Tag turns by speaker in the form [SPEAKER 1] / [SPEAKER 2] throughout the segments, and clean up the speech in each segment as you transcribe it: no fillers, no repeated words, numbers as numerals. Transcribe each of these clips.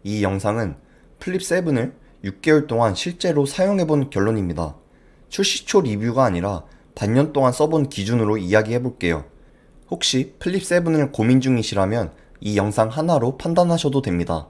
[SPEAKER 1] 이 영상은 플립 7을 6개월 동안 실제로 사용해본 결론입니다. 출시 초 리뷰가 아니라 반년 동안 써본 기준으로 이야기해볼게요. 혹시 플립 7을 고민 중이시라면 이 영상 하나로 판단하셔도 됩니다.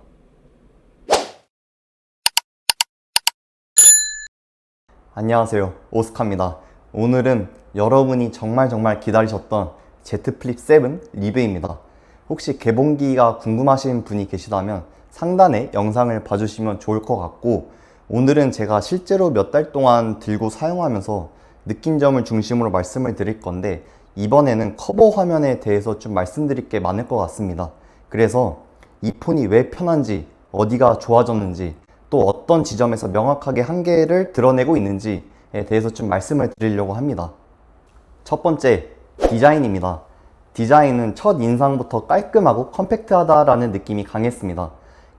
[SPEAKER 1] 안녕하세요, 오스카입니다. 오늘은 여러분이 정말 기다리셨던 Z 플립 7 리뷰입니다. 혹시 개봉기가 궁금하신 분이 계시다면 상단에 영상을 봐주시면 좋을 것 같고, 오늘은 제가 실제로 몇 달 동안 들고 사용하면서 느낀 점을 중심으로 말씀을 드릴 건데, 이번에는 커버 화면에 대해서 좀 말씀드릴 게 많을 것 같습니다. 그래서 이 폰이 왜 편한지, 어디가 좋아졌는지, 또 어떤 지점에서 명확하게 한계를 드러내고 있는지에 대해서 좀 말씀을 드리려고 합니다. 첫 번째, 디자인입니다. 디자인은 첫 인상부터 깔끔하고 컴팩트하다라는 느낌이 강했습니다.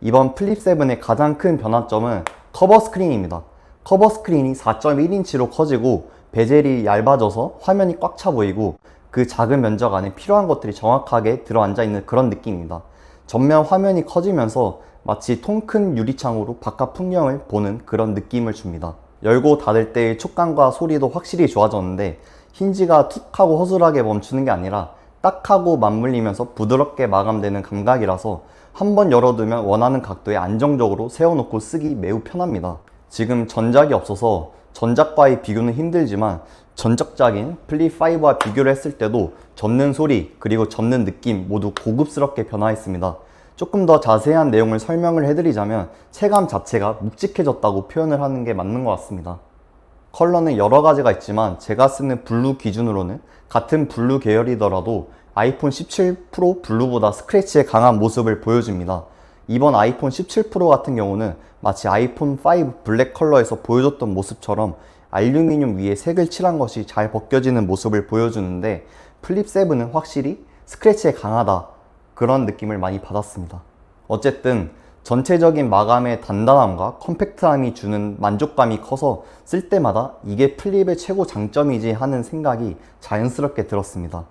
[SPEAKER 1] 이번 플립 7의 가장 큰 변화점은 커버 스크린입니다. 커버 스크린이 4.1인치로 커지고 베젤이 얇아져서 화면이 꽉 차 보이고, 그 작은 면적 안에 필요한 것들이 정확하게 들어앉아 있는 그런 느낌입니다. 전면 화면이 커지면서 마치 통 큰 유리창으로 바깥 풍경을 보는 그런 느낌을 줍니다. 열고 닫을 때의 촉감과 소리도 확실히 좋아졌는데, 힌지가 툭 하고 허술하게 멈추는 게 아니라 딱 하고 맞물리면서 부드럽게 마감되는 감각이라서 한번 열어두면 원하는 각도에 안정적으로 세워놓고 쓰기 매우 편합니다. 지금 전작이 없어서 전작과의 비교는 힘들지만, 전적작인 플립 5와 비교를 했을 때도 접는 소리 그리고 접는 느낌 모두 고급스럽게 변화했습니다. 조금 더 자세한 내용을 설명을 해드리자면, 체감 자체가 묵직해졌다고 표현을 하는 게 맞는 것 같습니다. 컬러는 여러 가지가 있지만 제가 쓰는 블루 기준으로는 같은 블루 계열이더라도 아이폰 17 프로 블루보다 스크래치의 강한 모습을 보여줍니다. 이번 아이폰 17 프로 같은 경우는 마치 아이폰 5 블랙 컬러에서 보여줬던 모습처럼 알루미늄 위에 색을 칠한 것이 잘 벗겨지는 모습을 보여주는데, 플립 7은 확실히 스크래치에 강하다, 그런 느낌을 많이 받았습니다. 어쨌든 전체적인 마감의 단단함과 컴팩트함이 주는 만족감이 커서 쓸 때마다 이게 플립의 최고 장점이지 하는 생각이 자연스럽게 들었습니다.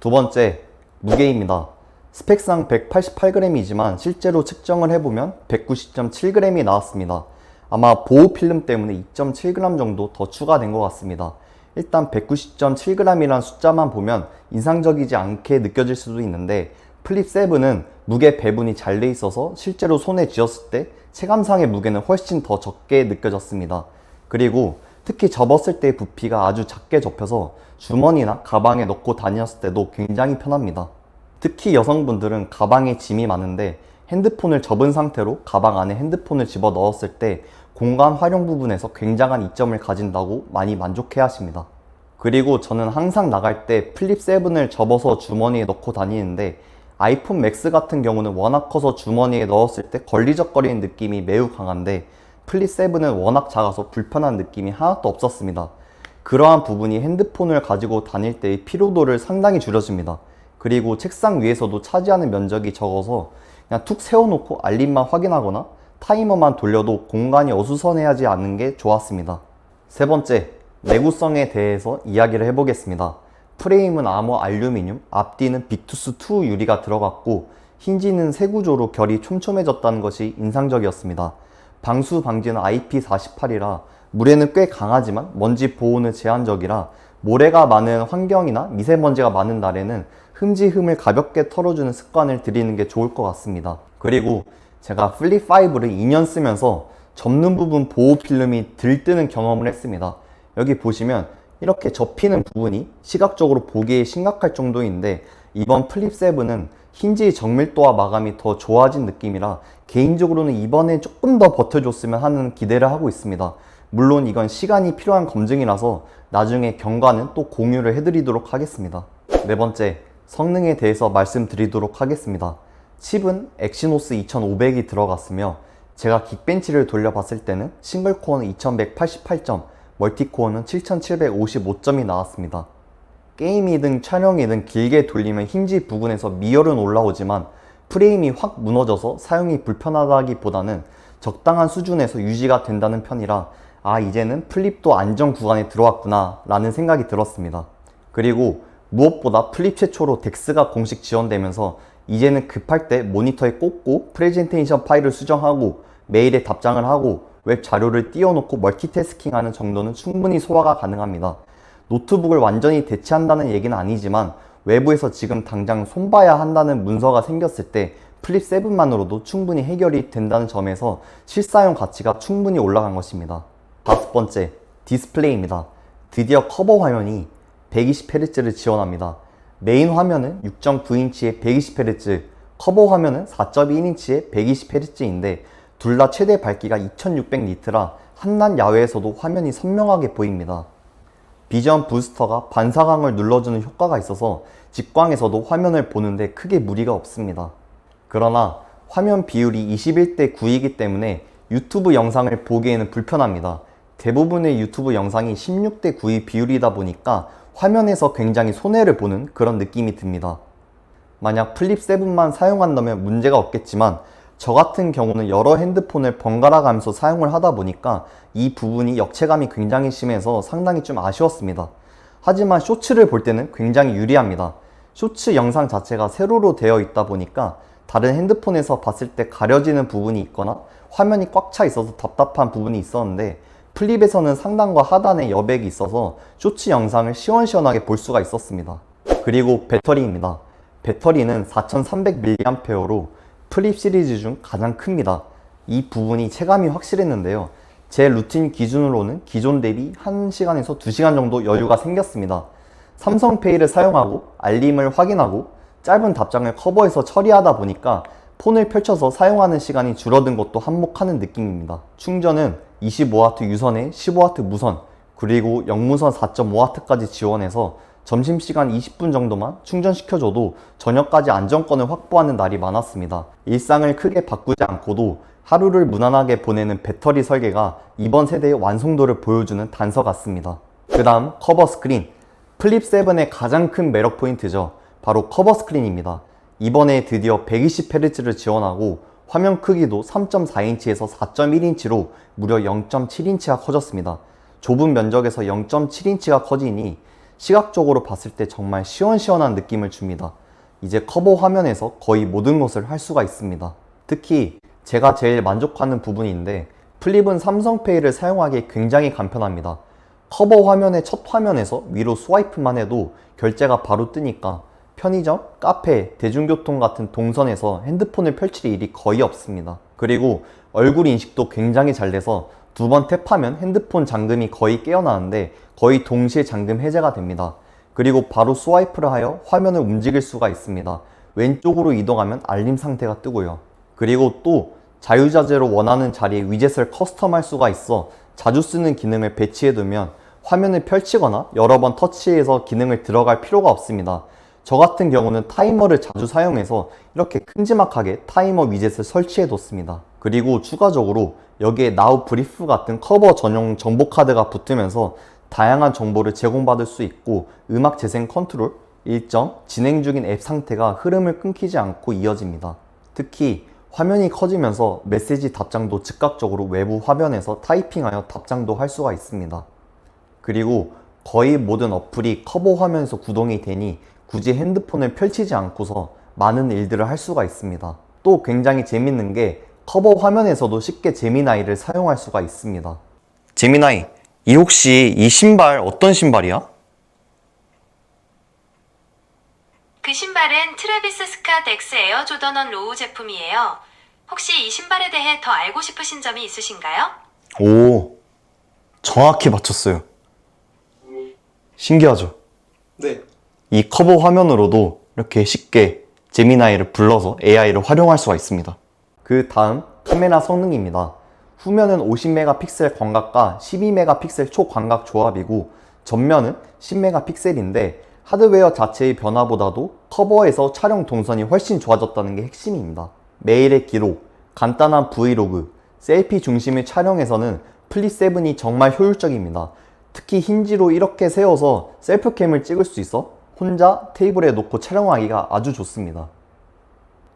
[SPEAKER 1] 두 번째, 무게입니다. 스펙상 188g이지만 실제로 측정을 해보면 190.7g이 나왔습니다. 아마 보호 필름 때문에 2.7g 정도 더 추가된 것 같습니다. 일단 190.7g이란 숫자만 보면 인상적이지 않게 느껴질 수도 있는데, 플립 7은 무게 배분이 잘 돼 있어서 실제로 손에 쥐었을 때 체감상의 무게는 훨씬 더 적게 느껴졌습니다. 그리고 특히 접었을 때의 부피가 아주 작게 접혀서 주머니나 가방에 넣고 다녔을 때도 굉장히 편합니다. 특히 여성분들은 가방에 짐이 많은데 핸드폰을 접은 상태로 가방 안에 핸드폰을 집어 넣었을 때 공간 활용 부분에서 굉장한 이점을 가진다고 많이 만족해 하십니다. 그리고 저는 항상 나갈 때 플립 7을 접어서 주머니에 넣고 다니는데, 아이폰 맥스 같은 경우는 워낙 커서 주머니에 넣었을 때 걸리적거리는 느낌이 매우 강한데, 플립 7은 워낙 작아서 불편한 느낌이 하나도 없었습니다. 그러한 부분이 핸드폰을 가지고 다닐 때의 피로도를 상당히 줄여줍니다. 그리고 책상 위에서도 차지하는 면적이 적어서 그냥 툭 세워놓고 알림만 확인하거나 타이머만 돌려도 공간이 어수선해하지 않은 게 좋았습니다. 세 번째, 내구성에 대해서 이야기를 해보겠습니다. 프레임은 아머 알루미늄, 앞뒤는 빅투스2 유리가 들어갔고, 힌지는 새 구조로 결이 촘촘해졌다는 것이 인상적이었습니다. 방수 방지는 IP48이라 물에는 꽤 강하지만 먼지 보호는 제한적이라 모래가 많은 환경이나 미세먼지가 많은 날에는 흠을 가볍게 털어주는 습관을 들이는 게 좋을 것 같습니다. 그리고 제가 플립 5를 2년 쓰면서 접는 부분 보호 필름이 들뜨는 경험을 했습니다. 여기 보시면 이렇게 접히는 부분이 시각적으로 보기에 심각할 정도인데, 이번 플립 7은 힌지 정밀도와 마감이 더 좋아진 느낌이라 개인적으로는 이번에 조금 더 버텨줬으면 하는 기대를 하고 있습니다. 물론 이건 시간이 필요한 검증이라서 나중에 경과는 또 공유를 해드리도록 하겠습니다. 네 번째, 성능에 대해서 말씀드리도록 하겠습니다. 칩은 엑시노스 2500이 들어갔으며, 제가 긱벤치를 돌려봤을 때는 싱글코어는 2188점, 멀티코어는 7755점이 나왔습니다. 게임이든 촬영이든 길게 돌리면 힌지 부분에서 미열은 올라오지만 프레임이 확 무너져서 사용이 불편하다기보다는 적당한 수준에서 유지가 된다는 편이라, 이제는 플립도 안정 구간에 들어왔구나 라는 생각이 들었습니다. 그리고 무엇보다 플립 최초로 덱스가 공식 지원되면서 이제는 급할 때 모니터에 꽂고 프레젠테이션 파일을 수정하고 메일에 답장을 하고 웹 자료를 띄워놓고 멀티태스킹하는 정도는 충분히 소화가 가능합니다. 노트북을 완전히 대체한다는 얘기는 아니지만 외부에서 지금 당장 손봐야 한다는 문서가 생겼을 때 플립 7만으로도 충분히 해결이 된다는 점에서 실사용 가치가 충분히 올라간 것입니다. 다섯 번째, 디스플레이입니다. 드디어 커버 화면이 120Hz를 지원합니다. 메인 화면은 6.9인치의 120Hz, 커버 화면은 4.1인치의 120Hz인데 둘 다 최대 밝기가 2600니트라 한낮 야외에서도 화면이 선명하게 보입니다. 비전 부스터가 반사광을 눌러주는 효과가 있어서 직광에서도 화면을 보는데 크게 무리가 없습니다. 그러나 화면 비율이 21대 9이기 때문에 유튜브 영상을 보기에는 불편합니다. 대부분의 유튜브 영상이 16대 9의 비율이다 보니까 화면에서 굉장히 손해를 보는 그런 느낌이 듭니다. 만약 플립 7만 사용한다면 문제가 없겠지만 저 같은 경우는 여러 핸드폰을 번갈아 가면서 사용을 하다 보니까 이 부분이 역체감이 굉장히 심해서 상당히 좀 아쉬웠습니다. 하지만 쇼츠를 볼 때는 굉장히 유리합니다. 쇼츠 영상 자체가 세로로 되어 있다 보니까 다른 핸드폰에서 봤을 때 가려지는 부분이 있거나 화면이 꽉 차 있어서 답답한 부분이 있었는데 플립에서는 상단과 하단에 여백이 있어서 쇼츠 영상을 시원시원하게 볼 수가 있었습니다. 그리고 배터리입니다. 배터리는 4300mAh로 플립 시리즈 중 가장 큽니다. 이 부분이 체감이 확실했는데요. 제 루틴 기준으로는 기존 대비 1시간에서 2시간 정도 여유가 생겼습니다. 삼성페이를 사용하고 알림을 확인하고 짧은 답장을 커버해서 처리하다 보니까 폰을 펼쳐서 사용하는 시간이 줄어든 것도 한몫하는 느낌입니다. 충전은 25W 유선에 15W 무선, 그리고 역무선 4.5W까지 지원해서 점심시간 20분 정도만 충전시켜줘도 저녁까지 안정권을 확보하는 날이 많았습니다. 일상을 크게 바꾸지 않고도 하루를 무난하게 보내는 배터리 설계가 이번 세대의 완성도를 보여주는 단서 같습니다. 그 다음 커버 스크린. 플립 7의 가장 큰 매력 포인트죠. 바로 커버 스크린입니다. 이번에 드디어 120Hz를 지원하고 화면 크기도 3.4인치에서 4.1인치로 무려 0.7인치가 커졌습니다. 좁은 면적에서 0.7인치가 커지니 시각적으로 봤을 때 정말 시원시원한 느낌을 줍니다. 이제 커버 화면에서 거의 모든 것을 할 수가 있습니다. 특히 제가 제일 만족하는 부분인데 플립은 삼성페이를 사용하기 굉장히 간편합니다. 커버 화면의 첫 화면에서 위로 스와이프만 해도 결제가 바로 뜨니까 편의점, 카페, 대중교통 같은 동선에서 핸드폰을 펼칠 일이 거의 없습니다. 그리고 얼굴 인식도 굉장히 잘 돼서 두 번 탭하면 핸드폰 잠금이 거의 깨어나는데 거의 동시에 잠금 해제가 됩니다. 그리고 바로 스와이프를 하여 화면을 움직일 수가 있습니다. 왼쪽으로 이동하면 알림 상태가 뜨고요. 그리고 또 자유자재로 원하는 자리에 위젯을 커스텀할 수가 있어 자주 쓰는 기능을 배치해두면 화면을 펼치거나 여러 번 터치해서 기능을 들어갈 필요가 없습니다. 저 같은 경우는 타이머를 자주 사용해서 이렇게 큼지막하게 타이머 위젯을 설치해뒀습니다. 그리고 추가적으로 여기에 나우 브리프 같은 커버 전용 정보 카드가 붙으면서 다양한 정보를 제공받을 수 있고 음악 재생 컨트롤, 일정, 진행 중인 앱 상태가 흐름을 끊기지 않고 이어집니다. 특히 화면이 커지면서 메시지 답장도 즉각적으로 외부 화면에서 타이핑하여 답장도 할 수가 있습니다. 그리고 거의 모든 어플이 커버 화면에서 구동이 되니 굳이 핸드폰을 펼치지 않고서 많은 일들을 할 수가 있습니다. 또 굉장히 재밌는 게 커버 화면에서도 쉽게 제미나이를 사용할 수가 있습니다. 제미나이, 혹시 이 신발 어떤 신발이야?
[SPEAKER 2] 그 신발은 트래비스 스캇 엑스 에어 조던 1 로우 제품이에요. 혹시 이 신발에 대해 더 알고 싶으신 점이 있으신가요?
[SPEAKER 1] 오, 정확히 맞췄어요. 신기하죠?
[SPEAKER 3] 네.
[SPEAKER 1] 이 커버 화면으로도 이렇게 쉽게 제미나이를 불러서 AI를 활용할 수가 있습니다. 그 다음 카메라 성능입니다. 후면은 50메가픽셀 광각과 12메가픽셀 초광각 조합이고 전면은 10메가픽셀인데 하드웨어 자체의 변화보다도 커버에서 촬영 동선이 훨씬 좋아졌다는 게 핵심입니다. 메일의 기록, 간단한 브이로그, 셀피 중심의 촬영에서는 플립 7이 정말 효율적입니다. 특히 힌지로 이렇게 세워서 셀프캠을 찍을 수 있어 혼자 테이블에 놓고 촬영하기가 아주 좋습니다.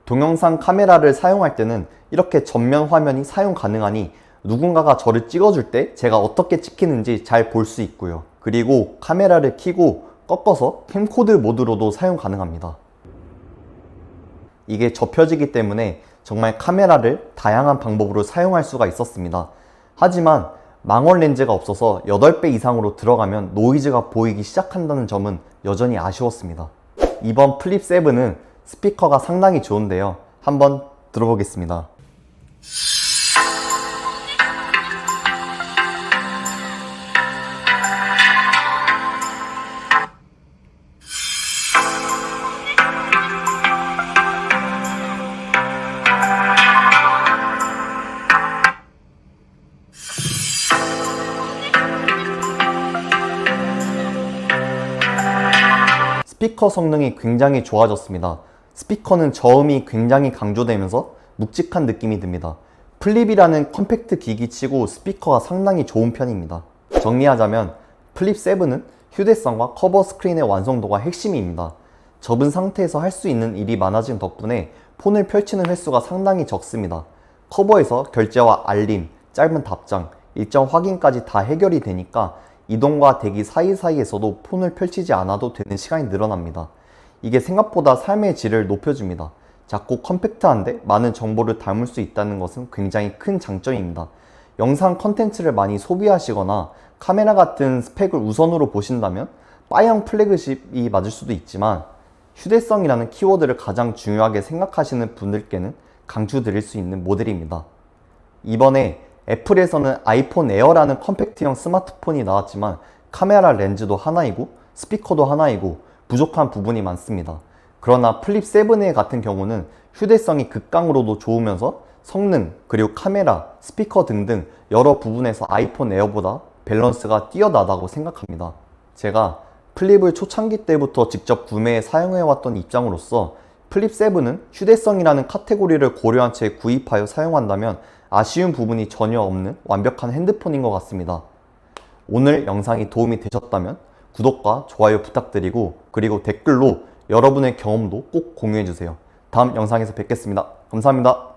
[SPEAKER 1] 동영상 카메라를 사용할 때는 이렇게 전면 화면이 사용 가능하니 누군가가 저를 찍어줄 때 제가 어떻게 찍히는지 잘 볼 수 있고요. 그리고 카메라를 켜고 꺾어서 캠코드 모드로도 사용 가능합니다. 이게 접혀지기 때문에 정말 카메라를 다양한 방법으로 사용할 수가 있었습니다. 하지만 망원 렌즈가 없어서 8배 이상으로 들어가면 노이즈가 보이기 시작한다는 점은 여전히 아쉬웠습니다. 이번 플립 7은 스피커가 상당히 좋은데요. 한번 들어보겠습니다. 스피커 성능이 굉장히 좋아졌습니다. 스피커는 저음이 굉장히 강조되면서 묵직한 느낌이 듭니다. 플립이라는 컴팩트 기기치고 스피커가 상당히 좋은 편입니다. 정리하자면 플립 7은 휴대성과 커버 스크린의 완성도가 핵심입니다. 접은 상태에서 할 수 있는 일이 많아진 덕분에 폰을 펼치는 횟수가 상당히 적습니다. 커버에서 결제와 알림, 짧은 답장, 일정 확인까지 다 해결이 되니까 이동과 대기 사이사이에서도 폰을 펼치지 않아도 되는 시간이 늘어납니다. 이게 생각보다 삶의 질을 높여줍니다. 작고 컴팩트한데 많은 정보를 담을 수 있다는 것은 굉장히 큰 장점입니다. 영상 컨텐츠를 많이 소비하시거나 카메라 같은 스펙을 우선으로 보신다면 바이형 플래그십이 맞을 수도 있지만 휴대성이라는 키워드를 가장 중요하게 생각하시는 분들께는 강추드릴 수 있는 모델입니다. 이번에 애플에서는 아이폰 에어라는 컴팩트형 스마트폰이 나왔지만 카메라 렌즈도 하나이고 스피커도 하나이고 부족한 부분이 많습니다. 그러나 플립 7A 같은 경우는 휴대성이 극강으로도 좋으면서 성능, 그리고 카메라, 스피커 등등 여러 부분에서 아이폰 에어보다 밸런스가 뛰어나다고 생각합니다. 제가 플립을 초창기 때부터 직접 구매해 사용해왔던 입장으로서 플립 7은 휴대성이라는 카테고리를 고려한 채 구입하여 사용한다면 아쉬운 부분이 전혀 없는 완벽한 핸드폰인 것 같습니다. 오늘 영상이 도움이 되셨다면 구독과 좋아요 부탁드리고 그리고 댓글로 여러분의 경험도 꼭 공유해주세요. 다음 영상에서 뵙겠습니다. 감사합니다.